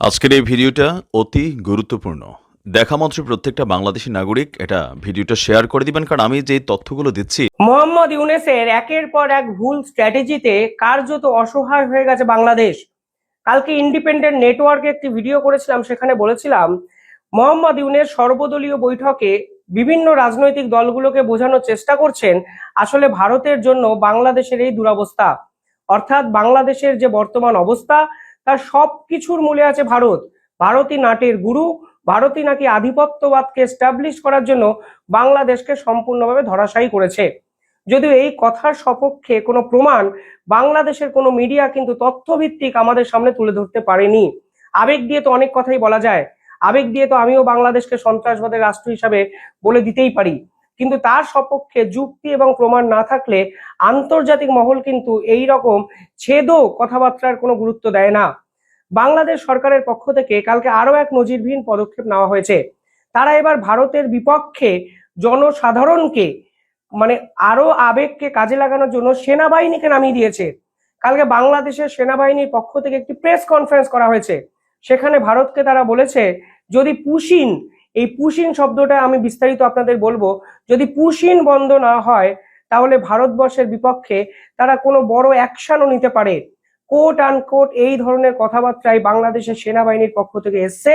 আজকের এই ভিডিওটা অতি গুরুত্বপূর্ণ। দেখা মাত্র প্রত্যেকটা বাংলাদেশী নাগরিক এটা ভিডিওটা শেয়ার করে দিবেন, কারণ আমি যে তথ্যগুলো দিচ্ছি। মোহাম্মদ ইউনূসের একের পর এক ভুল স্ট্র্যাটেজিতে কার্যত অসহায় হয়ে গেছে বাংলাদেশ। কালকে ইন্ডিপেন্ডেন্ট নেটওয়ার্কে একটি ভিডিও করেছিলাম, সেখানে বলেছিলাম মোহাম্মদ ইউনূস সর্বদলীয় বৈঠকে বিভিন্ন রাজনৈতিক দলগুলোকে বোঝানোর চেষ্টা করছেন আসলে ভারতের জন্য বাংলাদেশের এই দুরবস্থা, অর্থাৎ বাংলাদেশের যে বর্তমান অবস্থা তার সবকিছুর মূলে আছে ভারত। ভারতই নাটের গুরু, ভারতই নাকি আধিপত্যবাদকে এস্টাবলিশ করার জন্য বাংলাদেশকে সম্পূর্ণভাবে ধরাশায়ী করেছে। যদিও এই কথার সপক্ষে কোনো প্রমাণ বাংলাদেশের কোনো মিডিয়া কিন্তু তথ্যভিত্তিক আমাদের সামনে তুলে ধরতে পারেনি। আবেগ দিয়ে তো অনেক কথাই বলা যায়, আবেগ দিয়ে তো আমিও বাংলাদেশকে সন্ত্রাসবাদের রাষ্ট্র হিসাবে বলে দিতেই পারি, কিন্তু তার সপক্ষে যুক্তি এবং প্রমাণ না থাকলে আন্তর্জাতিক মহল কিন্তু এই রকম ছেদো কথাবার্তার কোনো গুরুত্ব দেয় না। বাংলাদেশ সরকারের পক্ষ থেকে কালকে আরো এক নজিরবিহীন পদক্ষেপ নেওয়া হয়েছে। তারা এবার ভারতের বিপক্ষে জনসাধারণকে মানে আরো আবেগকে কাজে লাগানোর জন্য সেনাবাহিনীকে নামিয়ে দিয়েছে। কালকে বাংলাদেশের সেনাবাহিনীর পক্ষ থেকে একটি প্রেস কনফারেন্স করা হয়েছে, সেখানে ভারতকে তারা বলেছে যদি পুশিন, এই পুশিন শব্দটা আমি বিস্তারিত আপনাদের বলবো, যদি পুশিন বন্ধ না হয় তাহলে ভারতবর্ষের বিপক্ষে তারা কোনো বড় অ্যাকশনও নিতে পারে। কোট আনকোট এই ধরনের কথাবার্তায় বাংলাদেশের সেনাবাহিনীর পক্ষ থেকে এসছে।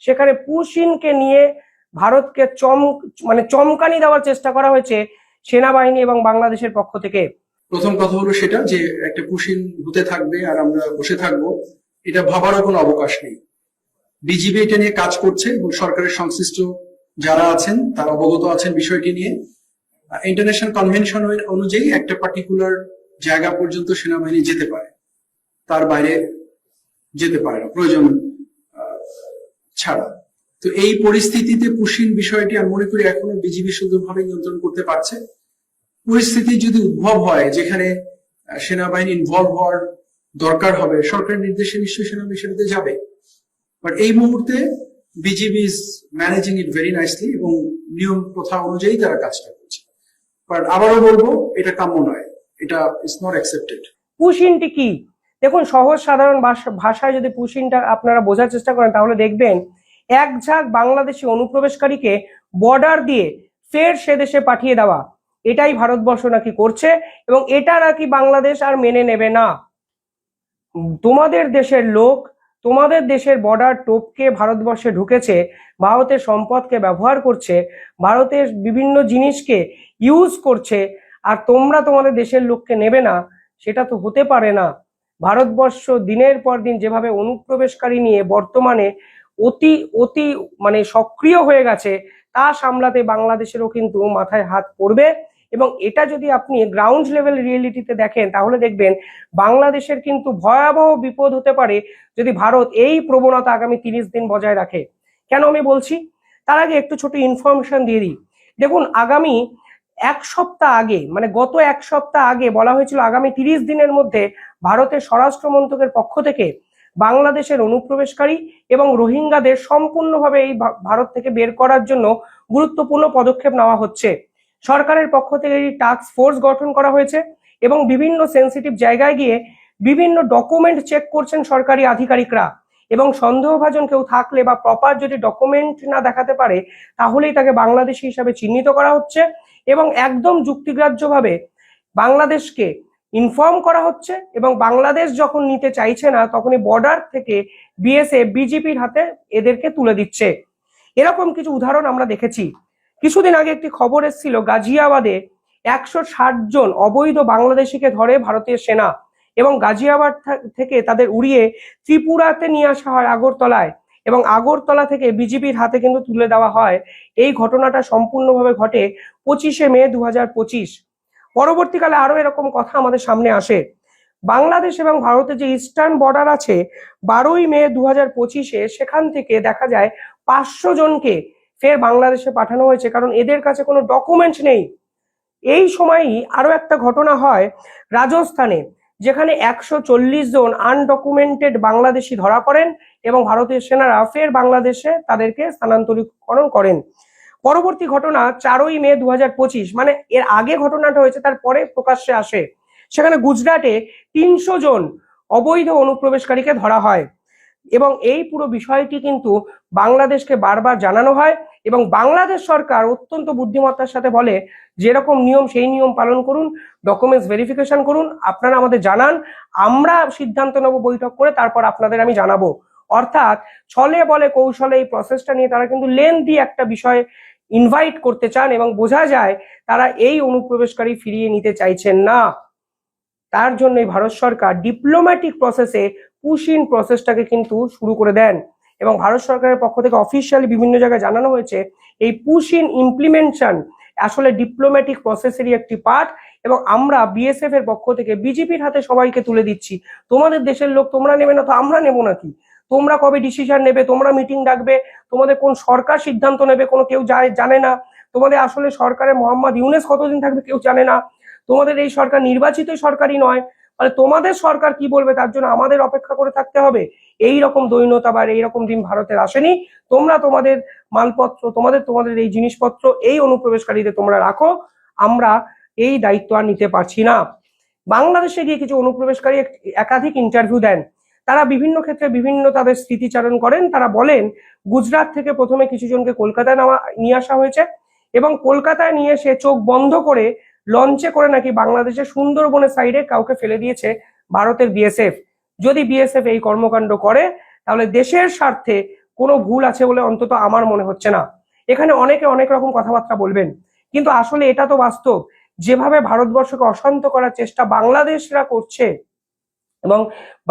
সেখানে পুশিনকে নিয়ে ভারতকে চমকানি দেওয়ার চেষ্টা করা হয়েছে সেনাবাহিনী এবং বাংলাদেশের পক্ষ থেকে। প্রথম কথা হলো সেটা যে একটা পুশিন হতে থাকবে আর আমরা বসে থাকবো, এটা ভাবারও কোনো অবকাশ নেই। বিজিবি এটা নিয়ে কাজ করছে এবং সরকারের সংশ্লিষ্ট যারা আছেন তারা অবগত আছেন বিষয়টি নিয়ে। ইন্টারন্যাশনাল কনভেনশন অনুযায়ী একটা পার্টিকুলার জায়গা পর্যন্ত সেনাবাহিনী যেতে পারে, তার বাইরে যেতে পারে না প্রয়োজন ছাড়া। তো এই পরিস্থিতিতে পুশিন বিষয়টি আমি মনে করি এখনো বিজিবি সুন্দরভাবে নিয়ন্ত্রণ করতে পারছে। পরিস্থিতি যদি উদ্ভব হয় যেখানে সেনাবাহিনী ইনভলভ হওয়ার দরকার হবে, সরকারের নির্দেশে নিশ্চয়ই সেনাবাহিনী সেটাতে যাবে। বাট এই মুহূর্তে BGB is managing it very nicely এবং নিয়ম প্রথা অনুযায়ী তারা কাজটা করছে। বাট আবারও বলবো, এটা কাম্য নয়, এটা ইজ নট অ্যাকসেপ্টেড। পুশিনটি কি দেখুন, সহজ সাধারণ ভাষায় যদি পুশিনটা আপনারা বোঝার চেষ্টা করেন তাহলে দেখবেন এক ঝাঁক বাংলাদেশি অনুপ্রবেশকারীকে বর্ডার দিয়ে ফের সে দেশে পাঠিয়ে দেওয়া, এটাই ভারতবর্ষ নাকি করছে এবং এটা নাকি বাংলাদেশ আর মেনে নেবে না। তোমাদের দেশের লোক তোমাদের দেশের বর্ডার টপকে ভারতবর্ষে ঢুকেছে, ভারতের সম্পদকে ব্যবহার করছে, ভারতের বিভিন্ন জিনিসকে ইউজ করছে, আর তোমরা তোমাদের দেশের লোককে নেবে না, সেটা তো হতে পারে না। ভারতবর্ষ দিনের পর দিন যেভাবে অনুপ্রবেশকারী নিয়ে বর্তমানে অতি অতি সক্রিয় হয়ে গেছে, তা সামলাতে বাংলাদেশেরও কিন্তু মাথায় হাত পড়বে। এবং এটা যদি আপনি গ্রাউন্ড লেভেল রিয়েলিটিতে দেখেন তাহলে দেখবেন বাংলাদেশের কিন্তু ভয়াবহ বিপদ হতে পারে যদি ভারত এই প্রবণতা আগামী 30 দিন বজায় রাখে। কেন আমি বলছি, তার আগে একটু ছোট ইনফরমেশন দিয়ে দিই। দেখুন, আগামী এক সপ্তাহ আগে গত এক সপ্তাহ আগে বলা হয়েছিল আগামী 30 দিনের মধ্যে ভারতের স্বরাষ্ট্র মন্ত্রকের পক্ষ থেকে বাংলাদেশের অনুপ্রবেশকারী এবং রোহিঙ্গাদের সম্পূর্ণভাবে এই ভারত থেকে বের করার জন্য গুরুত্বপূর্ণ পদক্ষেপ নেওয়া হচ্ছে। সরকারের পক্ষ থেকে এই টাস্ক ফোর্স গঠন করা হয়েছে এবং বিভিন্ন সেন্সিটিভ জায়গায় গিয়ে বিভিন্ন ডকুমেন্ট চেক করছেন সরকারি আধিকারিকরা, এবং সন্দেহভাজন কেউ থাকলে বা প্রপার যদি ডকুমেন্ট না দেখাতে পারে তাহলেই তাকে বাংলাদেশি হিসাবে চিহ্নিত করা হচ্ছে এবং একদম যুক্তিগ্রাহ্যভাবে বাংলাদেশকে ইনফর্ম করা হচ্ছে। এবং বাংলাদেশ যখন নিতে চাইছে না তখনই বর্ডার থেকে বিএসএফ বিজেপির হাতে এদেরকে তুলে দিচ্ছে। এরকম কিছু উদাহরণ আমরা দেখেছি। কিছুদিন আগে একটি খবর এসেছিল, গাজিয়াবাদে 160 জন অবৈধ বাংলাদেশিকে ধরে ভারতীয় সেনা এবং গাজিয়াবাদ থেকে তাদের উড়িয়ে ত্রিপুরাতে নিয়ে আসা হয় আগরতলায়, এবং আগরতলা থেকে বিজেপির হাতে কিন্তু তুলে দেওয়া হয়। এই ঘটনাটা সম্পূর্ণভাবে ঘটে 25শে মে 2025। পরবর্তীকালে আরো এরকম কথা আমাদের সামনে আসে। বাংলাদেশ এবং ভারতের যে ইস্টার্ন বর্ডার আছে, 12ই মে 2025-এ সেখান থেকে দেখা যায় 500 জনকে ফের বাংলাদেশে পাঠানো হয়েছে, কারণ এদের কাছে কোনো ডকুমেন্ট নেই। এই সময়ই আরো একটা ঘটনা হয় রাজস্থানে, যেখানে 140 জন আনডকুমেন্টেড বাংলাদেশি ধরা পড়েন এবং ভারতীয় সেনারা ফের বাংলাদেশে তাদেরকে স্থানান্তরীকরণ করেন। পরবর্তী ঘটনা 4ই মে 2025, এর আগে ঘটনাটা হয়েছে তারপরে প্রকাশ্যে আসে, সেখানে গুজরাটে 300 জন অবৈধ অনুপ্রবেশকারীকে ধরা হয়। এবং এই পুরো বিষয়টি কিন্তু বাংলাদেশকে বারবার জানানো হয় এবং বাংলাদেশ সরকার অত্যন্ত বুদ্ধিমত্তার সাথে বলে যেরকম নিয়ম সেই নিয়ম পালন করুন, ডকুমেন্টস ভেরিফিকেশন করুন, আপনারা আমাদের জানান, আমরা সিদ্ধান্ত নেব বৈঠক করে, তারপর আপনাদের আমি জানাবো। অর্থাৎ ছলে বলে কৌশলে এই প্রসেসটা নিয়ে তারা কিন্তু লেন্দি একটা বিষয় ইনভাইট করতে চান এবং বোঝা যায় তারা এই অনুপ্রবেশকারী ফিরিয়ে নিতে চাইছেন না। তার জন্যই ভারত সরকার ডিপ্লোম্যাটিক প্রসেসে পুশ ইন প্রসেসটাকে কিন্তু শুরু করে দেন এবং ভারত সরকারের পক্ষ থেকে অফিসিয়ালি বিভিন্ন জায়গায় জানানো হয়েছে এই পুশ ইন ইমপ্লিমেন্টেশন আসলে ডিপ্লোম্যাটিক প্রসেসেরই একটি পার্ট এবং আমরা বিএসএফ এর পক্ষ থেকে বিজেপির হাতে সবাইকে তুলে দিচ্ছি। তোমাদের দেশের লোক তোমরা নেবে না তো আমরা নেব নাকি? তোমরা কবে ডিসিশন নেবে, তোমরা মিটিং ডাকবে, তোমাদের কোন সরকার সিদ্ধান্ত নেবে কোনো কেউ জানে না। তোমাদের আসলে সরকারে মোহাম্মদ ইউনুস কতদিন থাকবে কেউ জানে না। তোমাদের এই সরকার নির্বাচিত সরকারই নয়, মানে তোমাদের সরকার কি বলবে তার জন্য আমাদের অপেক্ষা করে থাকতে হবে? এই রকম দৈন্যতা বা এইরকম দিন ভারতের আসেনি। তোমরা তোমাদের মালপত্র, তোমাদের এই জিনিসপত্র এই অনুপ্রবেশকারীদের তোমরা রাখো, আমরা এই দায়িত্ব আর নিতে পারছি না। বাংলাদেশে গিয়ে কিছু অনুপ্রবেশকারী একাধিক ইন্টারভিউ দেন, তারা বিভিন্ন ক্ষেত্রে বিভিন্ন তাদের স্মৃতিচারণ করেন। তারা বলেন গুজরাট থেকে প্রথমে কিছু জনকে কলকাতায় নিয়ে আসা হয়েছে এবং কলকাতায় নিয়ে এসে চোখ বন্ধ করে লঞ্চে করে নাকি বাংলাদেশের সুন্দরবনের সাইডে কাউকে ফেলে দিয়েছে ভারতের বিএসএফ। যদি বিএসএফ এই কর্মকাণ্ড করে তাহলে দেশের স্বার্থে কোনো ভুল আছে বলে অন্তত আমার মনে হচ্ছে না। এখানে অনেকে অনেক রকম কথাবার্তা বলবেন, কিন্তু আসলে এটা তো বাস্তব। যেভাবে ভারতবর্ষকে অশান্ত করার চেষ্টা বাংলাদেশরা করছে এবং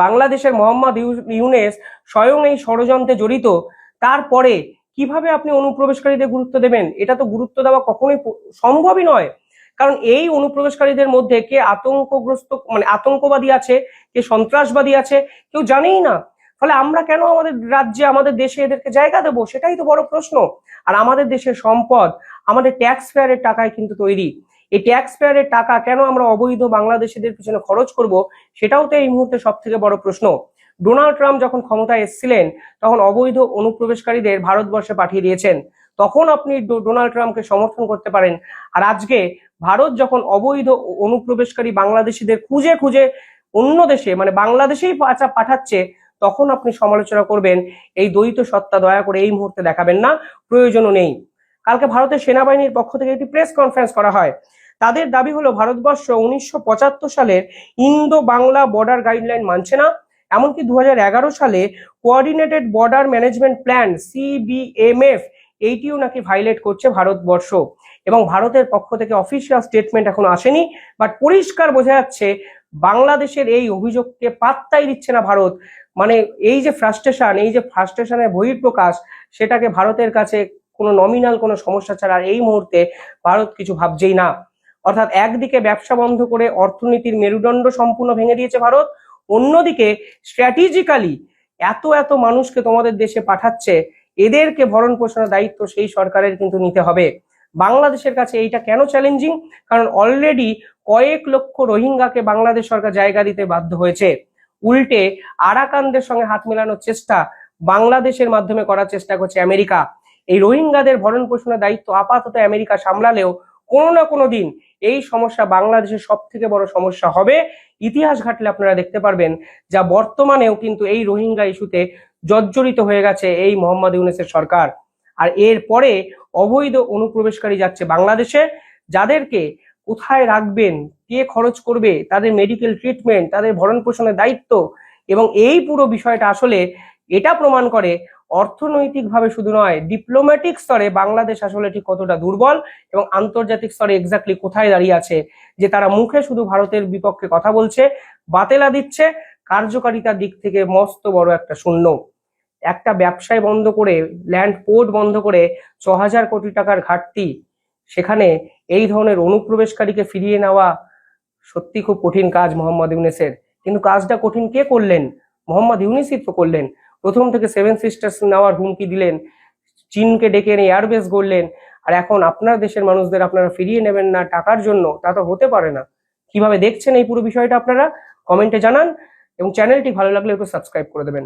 বাংলাদেশের মোহাম্মদ ইউনুস স্বয়ং এই ষড়যন্ত্রে জড়িত, তারপরে কিভাবে আপনি অনুপ্রবেশকারীদের গুরুত্ব দেবেন? এটা তো গুরুত্ব দেওয়া কখনোই সম্ভবই নয়। কারণ এই অনুপ্রবেশকারীদের মধ্যে কে আতঙ্কগ্রস্ত, মানে আতঙ্কবাদী আছে, কে সন্ত্রাসবাদী আছে, কেউ জানেই না। ফলে আমরা কেন আমাদের রাজ্যে, আমাদের দেশে এদেরকে জায়গা দেবো? সেটাই তো বড় প্রশ্ন। আর আমাদের দেশের সম্পদ আমাদের ট্যাক্স পেয়ারের টাকায় কিন্তু তৈরি। এই ট্যাক্স পেয়ারের টাকা কেন আমরা অবৈধ বাংলাদেশিদের পিছনে খরচ করব, সেটাও তো এই মুহূর্তে সব থেকে বড় প্রশ্ন। ডোনাল্ড ট্রাম্প যখন ক্ষমতায় এসেছিলেন তখন অবৈধ অনুপ্রবেশকারীদের ভারতবর্ষে পাঠিয়ে দিয়েছেন, তখন আপনি ডোনাল্ড ট্রাম্পকে সমর্থন করতে পারেন। আর আজকে ভারত যখন অবৈধ অনুপ্রবেশকারী বাংলাদেশিদের খুঁজে খুঁজে অন্য দেশে, মানে বাংলাদেশেই পাঠাচ্ছে, তখন আপনি সমালোচনা করবেন। এই দ্বৈত সত্তা দয়া করে এই মুহূর্তে দেখাবেন না, প্রয়োজনও নেই। কালকে ভারতের সেনাবাহিনীর পক্ষ থেকে একটি প্রেস কনফারেন্স করা হয়। তাদের দাবি হলো ভারতবর্ষ 1975 সালের ইন্দো বাংলা বর্ডার গাইডলাইন মানছে না, এমনকি 2011 সালে coordinated border management plan CBMF এইটিও নাকি ভাইলেট করছে ভারতবর্ষ। এবং ভারতের পক্ষ থেকে অফিসিয়াল স্টেটমেন্ট এখনো আসেনি, বাট পরিষ্কার বোঝা যাচ্ছে বাংলাদেশের এই অভিযোগকে পাত্তাই দিচ্ছে না ভারত। মানে এই যে ফ্রাস্ট্রেশনের বহিঃপ্রকাশ, সেটাকে ভারতের কাছে কোনো নমিনাল কোনো সমস্যা ছাড়া এই মুহূর্তে ভারত কিছু ভাবছেই না। অর্থাৎ একদিকে ব্যবসা বন্ধ করে অর্থনীতির মেরুদণ্ড সম্পূর্ণ ভেঙে দিয়েছে ভারত, অন্যদিকে স্ট্র্যাটেজিক্যালি এত মানুষকে তোমাদের দেশে পাঠাচ্ছে, এদেরকে ভরণ পোষণের দায়িত্ব সেই সরকারের কিন্তু নিতে হবে। বাংলাদেশের কাছে এইটা কেন চ্যালেঞ্জিং? কারণ অলরেডি কয়েক লক্ষ রোহিঙ্গাকে বাংলাদেশ সরকার জায়গা দিতে বাধ্য হয়েছে। উল্টে আরাকানদের সঙ্গে হাত মেলানোর চেষ্টা বাংলাদেশের মাধ্যমে করার চেষ্টা করছে আমেরিকা। এই রোহিঙ্গাদের ভরণ পোষণের দায়িত্ব আপাতত আমেরিকা সামলালেও কোনো না কোনো দিন এই সমস্যা বাংলাদেশের সব থেকে বড় সমস্যা হবে। ইতিহাস ঘাটলে আপনারা দেখতে পারবেন যা বর্তমানেও কিন্তু এই রোহিঙ্গা ইস্যুতে জর্জরিত হয়ে গেছে এই মোহাম্মদ ইউনুসের সরকার। আর এর পরে অবৈধ অনুপ্রবেশকারী যাচ্ছে বাংলাদেশে, যাদেরকে কোথায় রাখবেন, কে খরচ করবে, তাদের মেডিকেল ট্রিটমেন্ট, তাদের ভরণ পোষণের দায়িত্ব, এবং এই পুরো বিষয়টা আসলে এটা প্রমাণ করে অর্থনৈতিকভাবে শুধু নয়, ডিপ্লোম্যাটিক স্তরে বাংলাদেশ আসলে ঠিক কতটা দুর্বল এবং আন্তর্জাতিক স্তরে এক্স্যাক্টলি কোথায় দাঁড়িয়ে আছে। যে তারা মুখে শুধু ভারতের বিপক্ষে কথা বলছে, বাতেলা দিচ্ছে, কার্যকারিতার দিক থেকে মস্ত বড় একটা শূন্য। একটা ব্যবসায় বন্ধ করে, ল্যান্ড পোর্ট বন্ধ করে 6000 কোটি টাকার ঘাটতি, সেখানে এই ধরনের অনুপ্রবেশকারীকে ফিরিয়ে নেওয়া সত্যি খুব কঠিন কাজ মোহাম্মদ ইউনুসের। কিন্তু কাজটা কঠিন কে করলেন? মোহাম্মদ ইউনুসই তো করলেন। প্রথম থেকে 7 সিস্টার্স নেওয়ার হুমকি দিলেন, চীনকে ডেকে এনে এয়ারবেস গড়লেন, আর এখন আপনার দেশের মানুষদের আপনারা ফিরিয়ে নেবেন না টাকার জন্য? তা তো হতে পারে না। কিভাবে দেখছেন এই পুরো বিষয়টা আপনারা কমেন্টে জানান, এবং চ্যানেলটি ভালো লাগলে একটু সাবস্ক্রাইব করে দেবেন।